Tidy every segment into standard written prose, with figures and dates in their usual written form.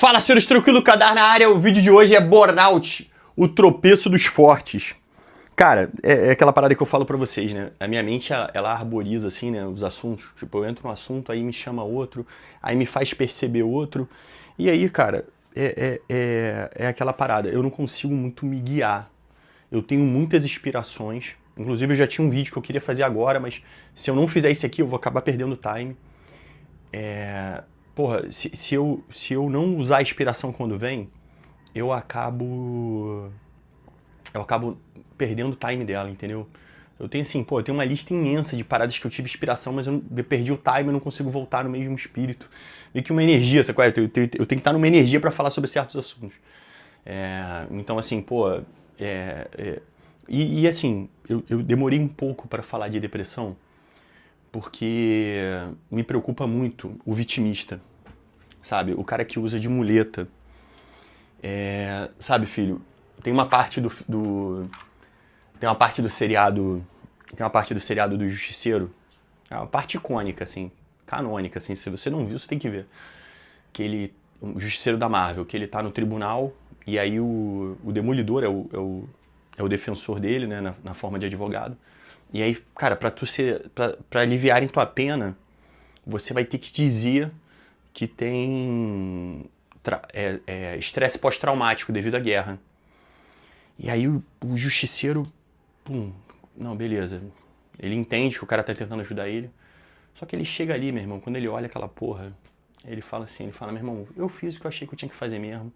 Fala, senhores, tranquilo, Kadar na área. O vídeo de hoje é Burnout, o tropeço dos fortes. Cara, é aquela parada que eu falo pra vocês, né? A minha mente, ela arboriza, assim, né, os assuntos. Tipo, eu entro num assunto, aí me chama outro, aí me faz perceber outro. E aí, cara, é aquela parada. Eu não consigo muito me guiar. Eu tenho muitas inspirações. Inclusive, eu já tinha um vídeo que eu queria fazer agora, mas se eu não fizer isso aqui, eu vou acabar perdendo time. Porra, se eu não usar a inspiração quando vem, eu acabo perdendo o time dela, entendeu? Eu tenho assim, pô, eu tenho uma lista imensa de paradas que eu tive inspiração, mas eu perdi o time, eu não consigo voltar no mesmo espírito. E que uma energia, sabe qual é? Eu tenho que estar numa energia pra falar sobre certos assuntos. Então, assim, pô... E assim, eu demorei um pouco pra falar de depressão, porque me preocupa muito o vitimista, sabe? O cara que usa de muleta. Sabe, filho, tem uma parte tem uma parte do seriado, do Justiceiro, é uma parte icônica, assim, canônica, assim, se você não viu, você tem que ver. O Justiceiro da Marvel, que ele tá no tribunal, e aí o Demolidor é o defensor dele, né, na forma de advogado. E aí, cara, pra aliviarem tua pena, você vai ter que dizer que tem estresse pós-traumático devido à guerra. E aí o Justiceiro, pum, não, beleza. Ele entende que o cara tá tentando ajudar ele. Só que ele chega ali, meu irmão, quando ele olha aquela porra, ele fala, meu irmão, eu fiz o que eu achei que eu tinha que fazer mesmo.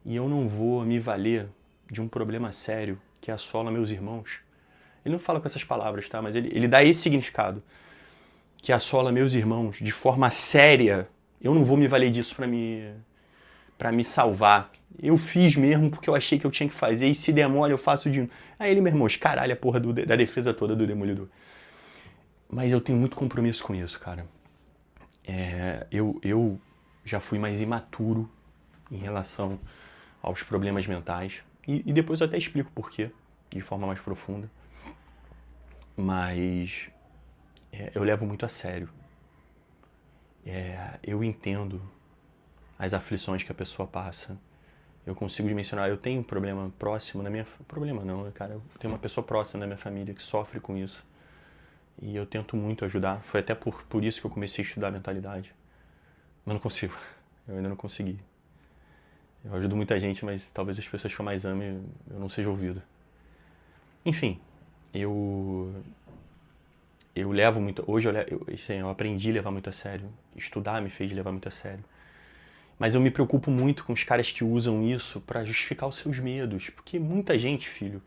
E eu não vou me valer de um problema sério que assola meus irmãos. Ele não fala com essas palavras, tá? Mas ele dá esse significado. Que assola meus irmãos de forma séria. Eu não vou me valer disso pra me salvar. Eu fiz mesmo porque eu achei que eu tinha que fazer, e se der mole eu faço de... Aí ele, meu irmão, escaralha a porra da defesa toda do Demolidor. Mas eu tenho muito compromisso com isso, cara. Eu já fui mais imaturo em relação aos problemas mentais. E depois eu até explico por quê, de forma mais profunda. Mas eu levo muito a sério. Eu entendo as aflições que a pessoa passa. Eu consigo dimensionar, eu tenho um problema próximo na minha... Problema não, cara, eu tenho uma pessoa próxima na minha família que sofre com isso. E eu tento muito ajudar. Foi até por isso que eu comecei a estudar mentalidade. Mas não consigo. Eu ainda não consegui. Eu ajudo muita gente, mas talvez as pessoas que eu mais ame, eu não seja ouvido. Enfim, eu levo muito... Hoje eu aprendi a levar muito a sério. Estudar me fez levar muito a sério. Mas eu me preocupo muito com os caras que usam isso pra justificar os seus medos. Porque muita gente, filho,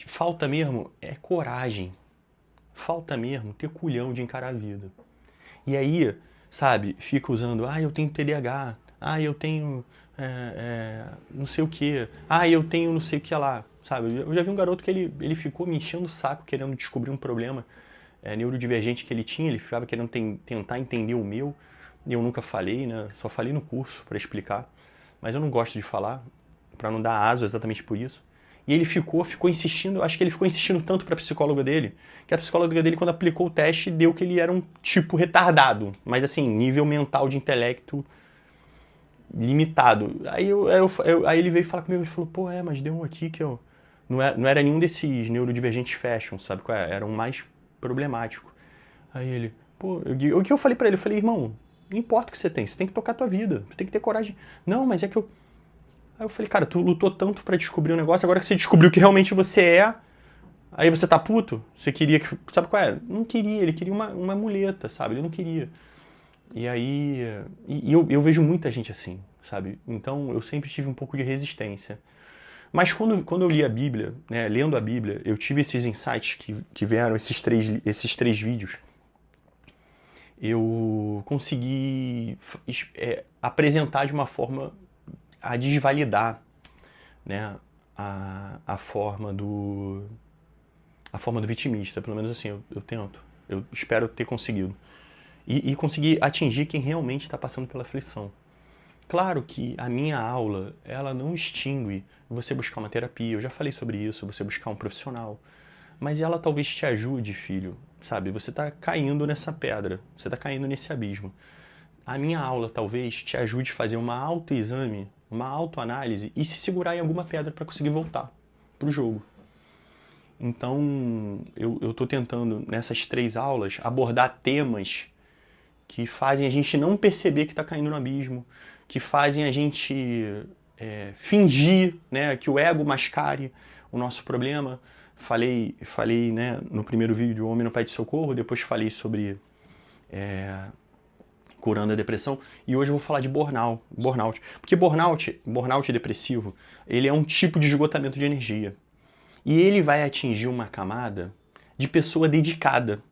falta mesmo coragem. Falta mesmo ter culhão de encarar a vida. E aí, sabe, fica usando, eu tenho TDAH, eu tenho não sei o que, eu tenho não sei o que lá, sabe? Eu já vi um garoto que ele ficou me enchendo o saco querendo descobrir um problema neurodivergente que ele tinha, ele ficava querendo tentar entender o meu, e eu nunca falei, né? Só falei no curso para explicar, mas eu não gosto de falar, para não dar aso exatamente por isso. E ele ficou insistindo, acho que ele ficou insistindo tanto pra psicóloga dele, que a psicóloga dele, quando aplicou o teste, deu que ele era um tipo retardado, mas assim, nível mental de intelecto limitado. Aí ele veio falar comigo, ele falou, pô, mas deu um aqui que eu... Não era nenhum desses neurodivergentes fashion, sabe qual é? Era um mais problemático. Aí ele, pô, o que eu falei pra ele? Eu falei, irmão, não importa o que você tem que tocar a tua vida, tu tem que ter coragem. Não, mas é que eu... Aí eu falei, cara, tu lutou tanto pra descobrir um negócio, agora que você descobriu que realmente você aí você tá puto? Você queria que... Sabe qual é? Não queria, ele queria uma muleta, sabe? Ele não queria. E aí... eu vejo muita gente assim, sabe? Então eu sempre tive um pouco de resistência. Mas quando eu li a Bíblia, né, lendo a Bíblia, eu tive esses insights que vieram, esses três vídeos. Eu consegui apresentar de uma forma a desvalidar, né, a forma do vitimista, pelo menos assim, eu tento. Eu espero ter conseguido. E conseguir atingir quem realmente está passando pela aflição. Claro que a minha aula, ela não extingue você buscar uma terapia, eu já falei sobre isso, você buscar um profissional. Mas ela talvez te ajude, filho, sabe? Você está caindo nessa pedra, você está caindo nesse abismo. a minha aula talvez te ajude a fazer uma autoexame, uma autoanálise e se segurar em alguma pedra para conseguir voltar pro jogo. Então, eu estou tentando, nessas 3 aulas, abordar temas que fazem a gente não perceber que está caindo no abismo, que fazem a gente fingir, né, que o ego mascare o nosso problema. Falei, né, no primeiro vídeo, O Homem não Pede Socorro, depois falei sobre curando a depressão, e hoje eu vou falar de burnout. Porque burnout depressivo, ele é um tipo de esgotamento de energia. E ele vai atingir uma camada de pessoa dedicada.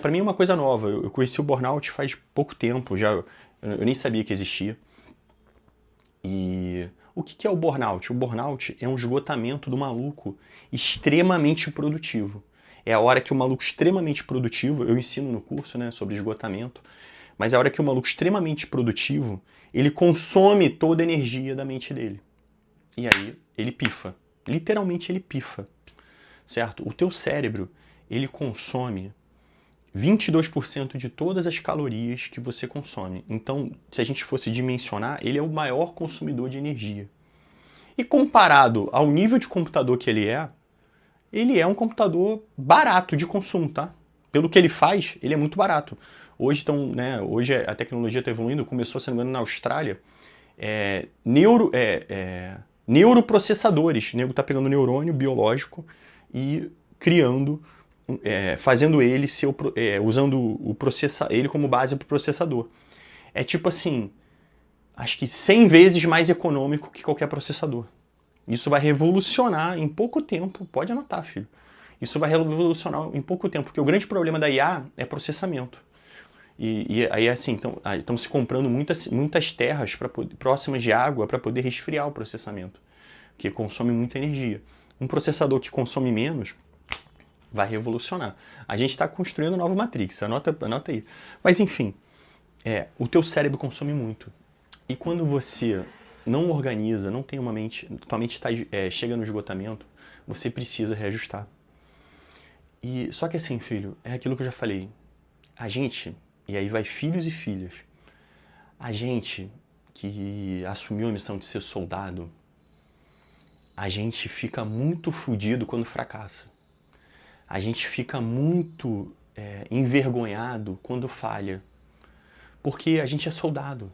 Para mim é uma coisa nova. Eu conheci o burnout faz pouco tempo, eu nem sabia que existia. E o que é o burnout? O burnout é um esgotamento do maluco extremamente produtivo. É a hora que o maluco extremamente produtivo, eu ensino no curso, né, sobre esgotamento, mas é a hora que o maluco extremamente produtivo, ele consome toda a energia da mente dele. E aí ele pifa. Literalmente ele pifa, certo? O teu cérebro, ele consome 22% de todas as calorias que você consome. Então, se a gente fosse dimensionar, ele é o maior consumidor de energia. E comparado ao nível de computador que ele é um computador barato de consumo, tá? Pelo que ele faz, ele é muito barato. Hoje a tecnologia está evoluindo, começou, se não me engano, na Austrália, neuroprocessadores. O nego tá pegando neurônio biológico e criando, fazendo ele usando ele como base para o processador. É tipo assim, acho que 100 vezes mais econômico que qualquer processador. Isso vai revolucionar em pouco tempo, pode anotar, filho. Isso vai revolucionar em pouco tempo, porque o grande problema da IA é processamento. E aí assim, estão se comprando muitas terras próximas de água para poder resfriar o processamento, que consome muita energia. Um processador que consome menos vai revolucionar. A gente está construindo a nova Matrix, anota aí. Mas enfim, o teu cérebro consome muito. E quando você não organiza, não tem uma mente, tua mente chega no esgotamento, você precisa reajustar. Só que assim, filho, é aquilo que eu já falei. A gente, e aí vai filhos e filhas, a gente que assumiu a missão de ser soldado, a gente fica muito fudido quando fracassa. A gente fica muito envergonhado quando falha. Porque a gente é soldado.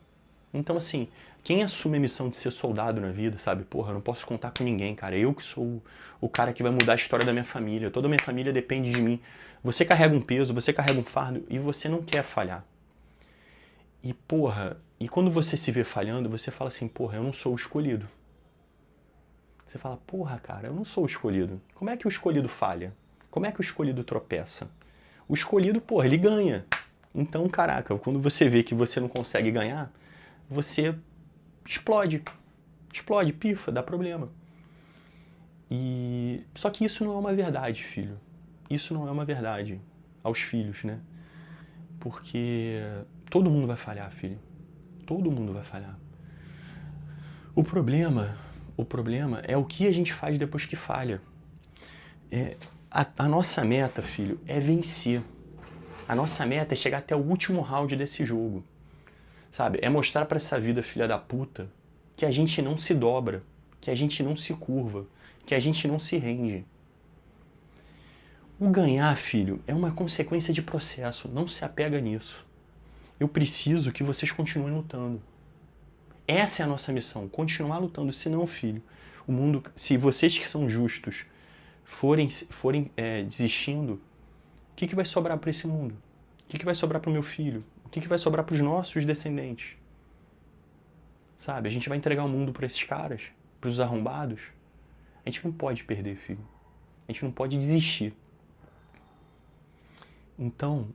Então, assim, quem assume a missão de ser soldado na vida, sabe? Porra, eu não posso contar com ninguém, cara. Eu que sou o cara que vai mudar a história da minha família. Toda a minha família depende de mim. Você carrega um peso, você carrega um fardo e você não quer falhar. E, porra, quando você se vê falhando, você fala assim, porra, eu não sou o escolhido. Você fala, porra, cara, eu não sou o escolhido. Como é que o escolhido falha? Como é que o escolhido tropeça? O escolhido, porra, ele ganha. Então, caraca, quando você vê que você não consegue ganhar, você explode. Explode, pifa, dá problema. Só que isso não é uma verdade, filho. Isso não é uma verdade aos filhos, né? Porque todo mundo vai falhar, filho. Todo mundo vai falhar. O problema é o que a gente faz depois que falha. A nossa meta, filho, é vencer. A nossa meta é chegar até o último round desse jogo. Sabe? É mostrar pra essa vida, filha da puta, que a gente não se dobra, que a gente não se curva, que a gente não se rende. O ganhar, filho, é uma consequência de processo. Não se apega nisso. Eu preciso que vocês continuem lutando. Essa é a nossa missão, continuar lutando. Senão, filho, o mundo, se vocês que são justos forem desistindo, o que vai sobrar para esse mundo? O que vai sobrar para o meu filho? O que vai sobrar para os nossos descendentes? Sabe? A gente vai entregar o mundo para esses caras, para os arrombados. A gente não pode perder, filho. A gente não pode desistir. Então,